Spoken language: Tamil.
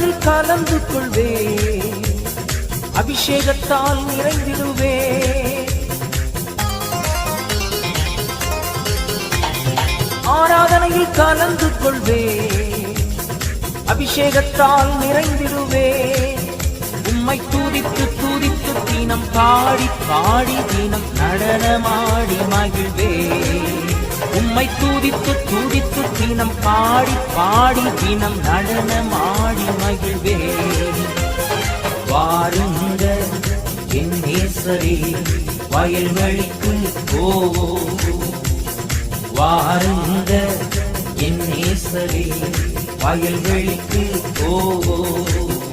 ஆராதனையில் கலந்து கொள்வே, அபிஷேகத்தால் நிறைந்திடுவே. ஆராதனையில் கலந்து கொள்வே, அபிஷேகத்தால் நிறைந்திடுவே. உம்மை துதித்து துதித்து தினம் பாடி பாடி தினம் நடனமாடி மகிழ்வே. உம்மை துதித்து துதித்து தினம் பாடி பாடி தினம் நடனமாடி மகிழ்வே. வாருங்க என் நேசரே வயல்வெளிக்கு போவோம், வாருங்க என் நேசரே வயல்வெளிக்கு போவோம்.